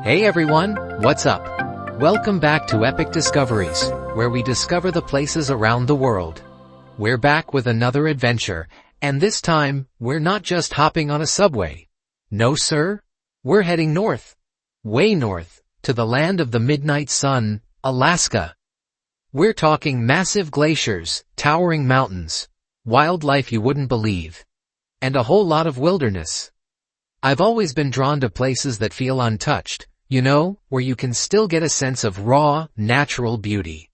Hey everyone, what's up? Welcome back to Epic Discoveries, where we discover the places around the world. We're back with another adventure, and this time, we're not just hopping on a subway. No sir, we're heading north. Way north, to the land of the midnight sun, Alaska. We're talking massive glaciers, towering mountains, wildlife you wouldn't believe, and a whole lot of wilderness. I've always been drawn to places that feel untouched, where you can still get a sense of raw, natural beauty.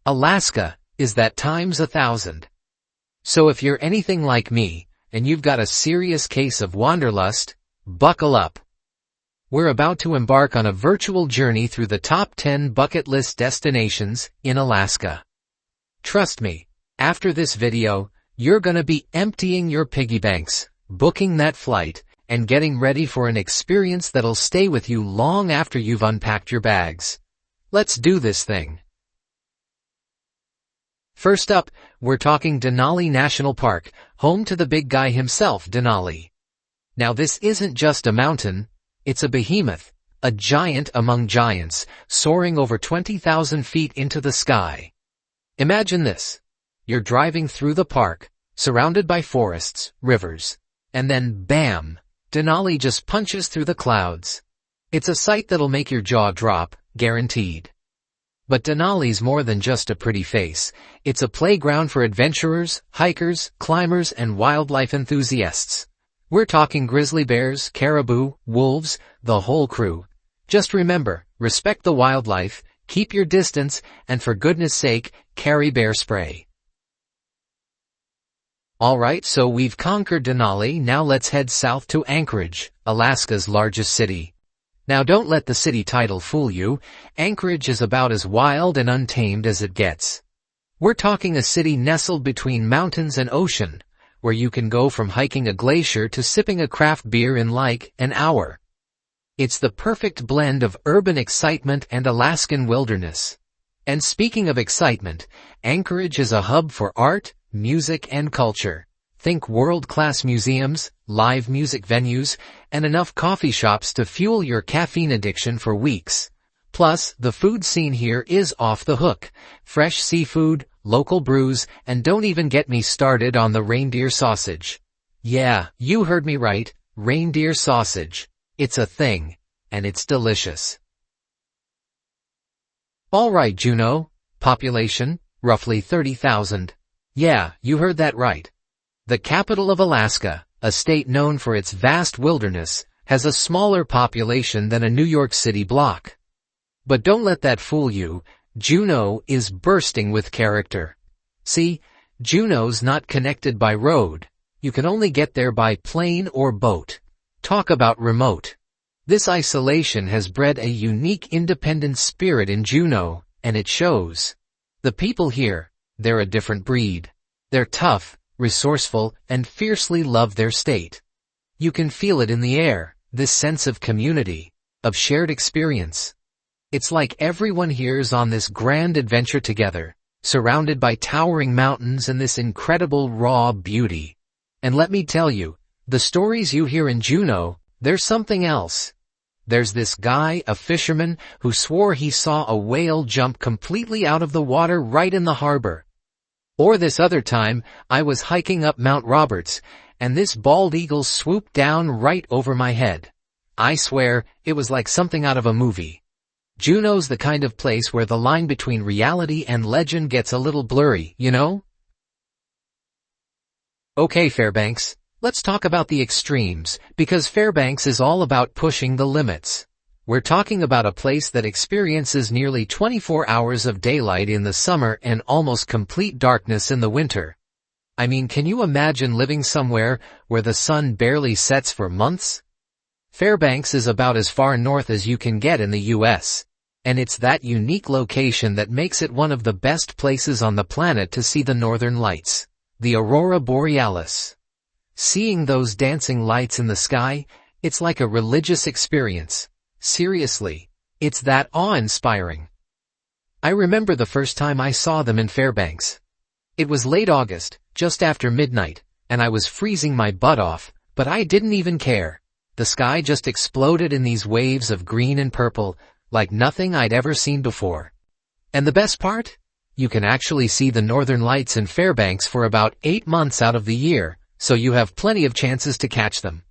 Alaska is that times 1,000. So if you're anything like me, and you've got a serious case of wanderlust, buckle up. We're about to embark on a virtual journey through the top 10 bucket list destinations in Alaska. Trust me, after this video, you're gonna be emptying your piggy banks, booking that flight, and getting ready for an experience that'll stay with you long after you've unpacked your bags. Let's do this thing. First up, we're talking Denali National Park, home to the big guy himself, Denali. Now this isn't just a mountain, it's a behemoth, a giant among giants, soaring over 20,000 feet into the sky. Imagine this. You're driving through the park, surrounded by forests, rivers, and then bam! Denali just punches through the clouds. It's a sight that'll make your jaw drop, guaranteed. But Denali's more than just a pretty face. It's a playground for adventurers, hikers, climbers, and wildlife enthusiasts. We're talking grizzly bears, caribou, wolves, the whole crew. Just remember, respect the wildlife, keep your distance, and for goodness sake, carry bear spray. Alright, so we've conquered Denali, now let's head south to Anchorage, Alaska's largest city. Now don't let the city title fool you, Anchorage is about as wild and untamed as it gets. We're talking a city nestled between mountains and ocean, where you can go from hiking a glacier to sipping a craft beer in like an hour. It's the perfect blend of urban excitement and Alaskan wilderness. And speaking of excitement, Anchorage is a hub for art, music and culture. Think world-class museums, live music venues, and enough coffee shops to fuel your caffeine addiction for weeks. Plus, the food scene here is off the hook. Fresh seafood, local brews, and don't even get me started on the reindeer sausage. Yeah, you heard me right, reindeer sausage. It's a thing, and it's delicious. Alright Juneau, population, roughly 30,000. Yeah, you heard that right. The capital of Alaska, a state known for its vast wilderness, has a smaller population than a New York City block. But don't let that fool you, Juneau is bursting with character. See, Juneau's not connected by road. You can only get there by plane or boat. Talk about remote. This isolation has bred a unique independent spirit in Juneau, and it shows. The people here, they're a different breed. They're tough, resourceful, and fiercely love their state. You can feel it in the air, this sense of community, of shared experience. It's like everyone here's on this grand adventure together, surrounded by towering mountains and this incredible raw beauty. And let me tell you, the stories you hear in Juneau, there's something else. There's this guy, a fisherman, who swore he saw a whale jump completely out of the water right in the harbor. Or this other time, I was hiking up Mount Roberts, and this bald eagle swooped down right over my head. I swear, it was like something out of a movie. Juneau's the kind of place where the line between reality and legend gets a little blurry, you know? Okay Fairbanks, let's talk about the extremes, because Fairbanks is all about pushing the limits. We're talking about a place that experiences nearly 24 hours of daylight in the summer and almost complete darkness in the winter. I mean, can you imagine living somewhere where the sun barely sets for months? Fairbanks is about as far north as you can get in the U.S., and it's that unique location that makes it one of the best places on the planet to see the northern lights, the aurora borealis. Seeing those dancing lights in the sky, it's like a religious experience. Seriously, it's that awe-inspiring. I remember the first time I saw them in Fairbanks. It was late August, just after midnight, and I was freezing my butt off, but I didn't even care. The sky just exploded in these waves of green and purple, like nothing I'd ever seen before. And the best part? You can actually see the northern lights in Fairbanks for about 8 months out of the year, so you have plenty of chances to catch them.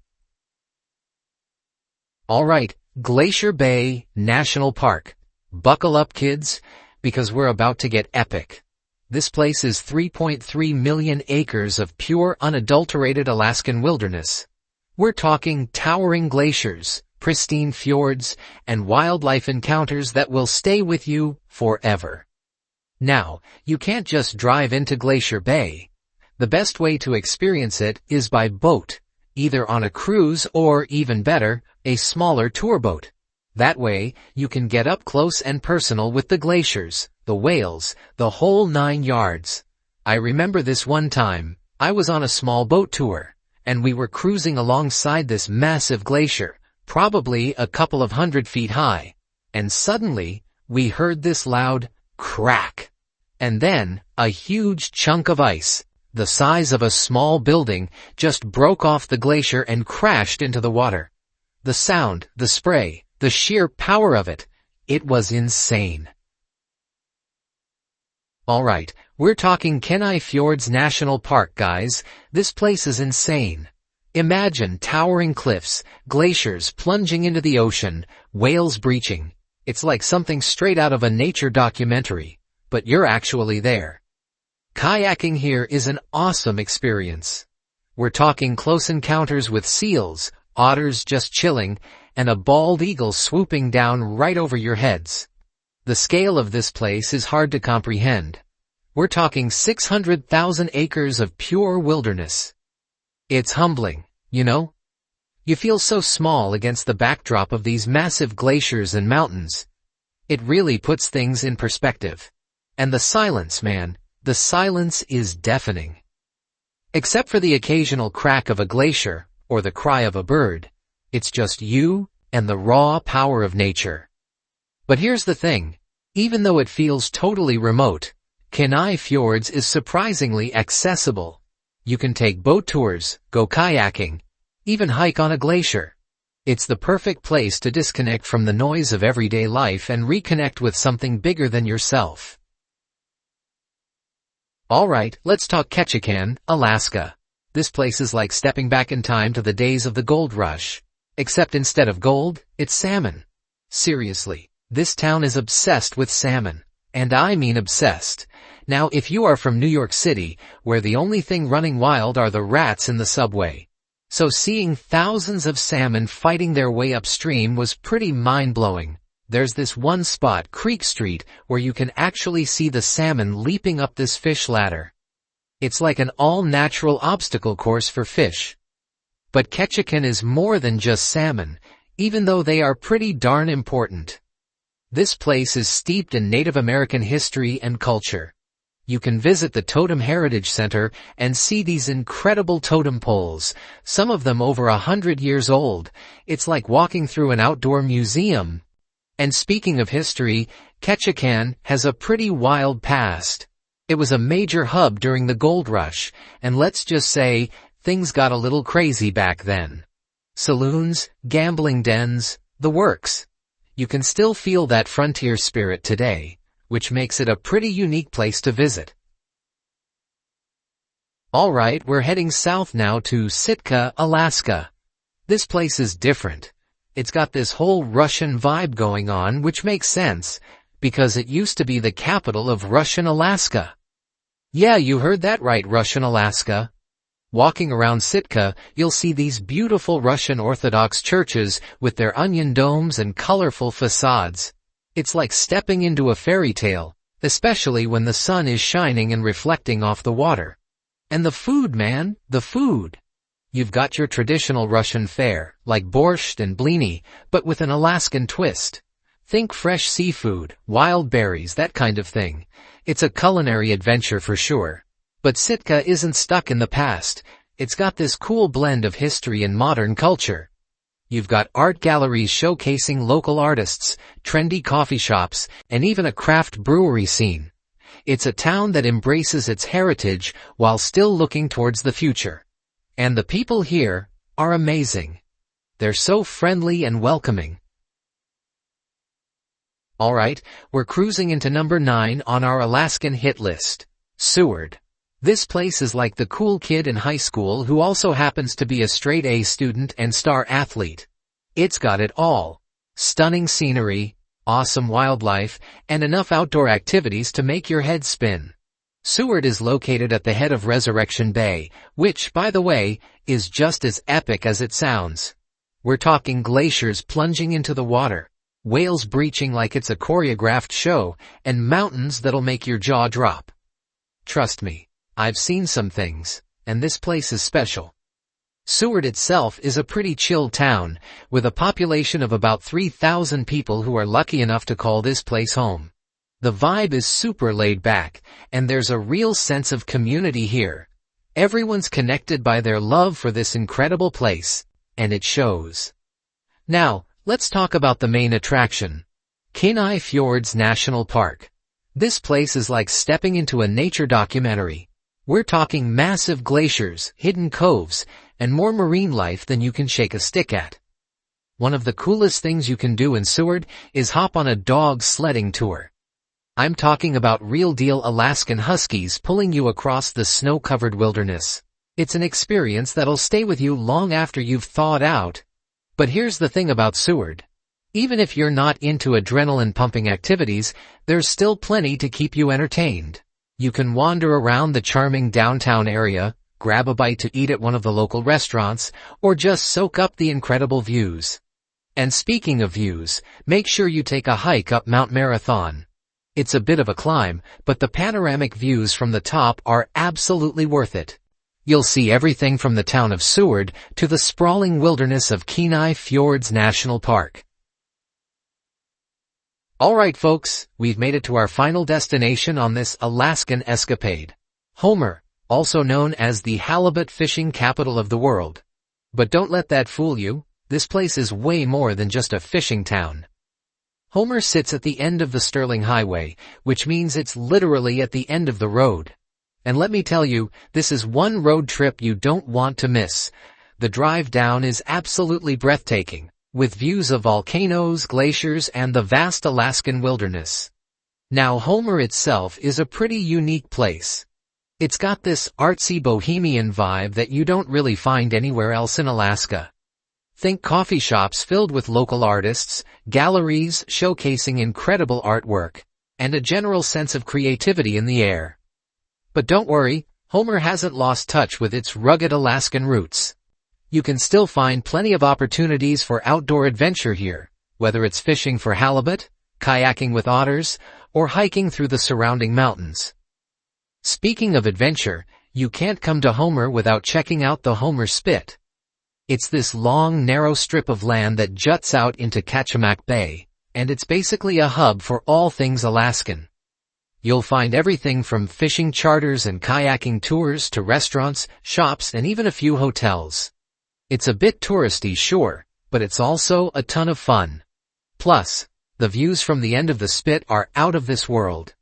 Alright, Glacier Bay National Park. Buckle up, kids, because we're about to get epic. This place is 3.3 million acres of pure, unadulterated Alaskan wilderness. We're talking towering glaciers, pristine fjords, and wildlife encounters that will stay with you forever. Now, you can't just drive into Glacier Bay. The best way to experience it is by boat, either on a cruise or, even better, a smaller tour boat. That way, you can get up close and personal with the glaciers, the whales, the whole 9 yards. I remember this one time, I was on a small boat tour, and we were cruising alongside this massive glacier, probably a couple of 100 feet high, and suddenly, we heard this loud crack. And then, a huge chunk of ice, the size of a small building, just broke off the glacier and crashed into the water. The sound, the spray, the sheer power of it, it was insane. Alright, we're talking Kenai Fjords National Park, guys. This place is insane. Imagine towering cliffs, glaciers plunging into the ocean, whales breaching. It's like something straight out of a nature documentary, but you're actually there. Kayaking here is an awesome experience. We're talking close encounters with seals, otters just chilling, and a bald eagle swooping down right over your heads. The scale of this place is hard to comprehend. We're talking 600,000 acres of pure wilderness. It's humbling, you know? You feel so small against the backdrop of these massive glaciers and mountains. It really puts things in perspective. And the silence, man, the silence is deafening. Except for the occasional crack of a glacier, or the cry of a bird, it's just you and the raw power of nature. But here's the thing, even though it feels totally remote, Kenai Fjords is surprisingly accessible. You can take boat tours, go kayaking, even hike on a glacier. It's the perfect place to disconnect from the noise of everyday life and reconnect with something bigger than yourself. Alright, let's talk Ketchikan, Alaska. This place is like stepping back in time to the days of the gold rush. Except instead of gold, it's salmon. Seriously, this town is obsessed with salmon. And I mean obsessed. Now if you are from New York City, where the only thing running wild are the rats in the subway. So seeing thousands of salmon fighting their way upstream was pretty mind-blowing. There's this one spot, Creek Street, where you can actually see the salmon leaping up this fish ladder. It's like an all-natural obstacle course for fish. But Ketchikan is more than just salmon, even though they are pretty darn important. This place is steeped in Native American history and culture. You can visit the Totem Heritage Center and see these incredible totem poles, some of them over 100 years old. It's like walking through an outdoor museum. And speaking of history, Ketchikan has a pretty wild past. It was a major hub during the gold rush, and let's just say, things got a little crazy back then. Saloons, gambling dens, the works. You can still feel that frontier spirit today, which makes it a pretty unique place to visit. Alright, we're heading south now to Stika, Alaska. This place is different. It's got this whole Russian vibe going on, which makes sense, because it used to be the capital of Russian Alaska. Yeah, you heard that right, Russian Alaska. Walking around Stika, you'll see these beautiful Russian Orthodox churches with their onion domes and colorful facades. It's like stepping into a fairy tale, especially when the sun is shining and reflecting off the water. And the food, man, the food. You've got your traditional Russian fare, like borscht and blini, but with an Alaskan twist. Think fresh seafood, wild berries, that kind of thing. It's a culinary adventure for sure. But Stika isn't stuck in the past. It's got this cool blend of history and modern culture. You've got art galleries showcasing local artists, trendy coffee shops, and even a craft brewery scene. It's a town that embraces its heritage while still looking towards the future. And the people here are amazing. They're so friendly and welcoming. Alright, we're cruising into number 9 on our Alaskan hit list. Seward. This place is like the cool kid in high school who also happens to be a straight A student and star athlete. It's got it all. Stunning scenery, awesome wildlife, and enough outdoor activities to make your head spin. Seward is located at the head of Resurrection Bay, which, by the way, is just as epic as it sounds. We're talking glaciers plunging into the water, whales breaching like it's a choreographed show, and mountains that'll make your jaw drop. Trust me, I've seen some things, and this place is special. Seward itself is a pretty chill town, with a population of about 3,000 people who are lucky enough to call this place home. The vibe is super laid back, and there's a real sense of community here. Everyone's connected by their love for this incredible place, and it shows. Now, let's talk about the main attraction. Kenai Fjords National Park. This place is like stepping into a nature documentary. We're talking massive glaciers, hidden coves, and more marine life than you can shake a stick at. One of the coolest things you can do in Seward is hop on a dog sledding tour. I'm talking about real-deal Alaskan huskies pulling you across the snow-covered wilderness. It's an experience that'll stay with you long after you've thawed out. But here's the thing about Seward. Even if you're not into adrenaline-pumping activities, there's still plenty to keep you entertained. You can wander around the charming downtown area, grab a bite to eat at one of the local restaurants, or just soak up the incredible views. And speaking of views, make sure you take a hike up Mount Marathon. It's a bit of a climb, but the panoramic views from the top are absolutely worth it. You'll see everything from the town of Seward to the sprawling wilderness of Kenai Fjords National Park. Alright folks, we've made it to our final destination on this Alaskan escapade. Homer, also known as the halibut fishing capital of the world. But don't let that fool you, this place is way more than just a fishing town. Homer sits at the end of the Sterling Highway, which means it's literally at the end of the road. And let me tell you, this is one road trip you don't want to miss. The drive down is absolutely breathtaking, with views of volcanoes, glaciers, and the vast Alaskan wilderness. Now Homer itself is a pretty unique place. It's got this artsy bohemian vibe that you don't really find anywhere else in Alaska. Think coffee shops filled with local artists, galleries showcasing incredible artwork, and a general sense of creativity in the air. But don't worry, Homer hasn't lost touch with its rugged Alaskan roots. You can still find plenty of opportunities for outdoor adventure here, whether it's fishing for halibut, kayaking with otters, or hiking through the surrounding mountains. Speaking of adventure, you can't come to Homer without checking out the Homer Spit. It's this long, narrow strip of land that juts out into Ketchikan Bay, and it's basically a hub for all things Alaskan. You'll find everything from fishing charters and kayaking tours to restaurants, shops, and even a few hotels. It's a bit touristy, sure, but it's also a ton of fun. Plus, the views from the end of the spit are out of this world.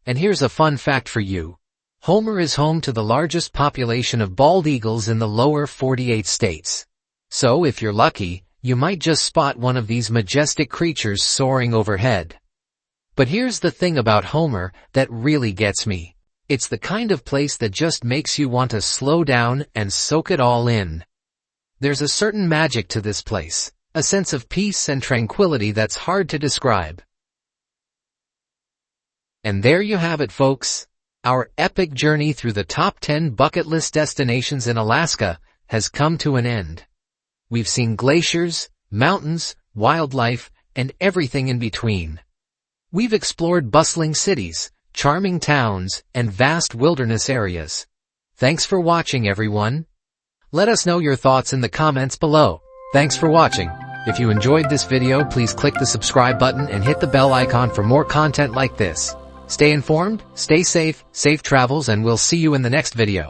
And here's a fun fact for you. Homer is home to the largest population of bald eagles in the lower 48 states. So if you're lucky, you might just spot one of these majestic creatures soaring overhead. But here's the thing about Homer that really gets me. It's the kind of place that just makes you want to slow down and soak it all in. There's a certain magic to this place, a sense of peace and tranquility that's hard to describe. And there you have it, folks. Our epic journey through the top 10 bucket list destinations in Alaska has come to an end. We've seen glaciers, mountains, wildlife, and everything in between. We've explored bustling cities, charming towns, and vast wilderness areas. Thanks for watching, everyone. Let us know your thoughts in the comments below. Thanks for watching. If you enjoyed this video, please click the subscribe button and hit the bell icon for more content like this. Stay informed, stay safe, safe travels, and we'll see you in the next video.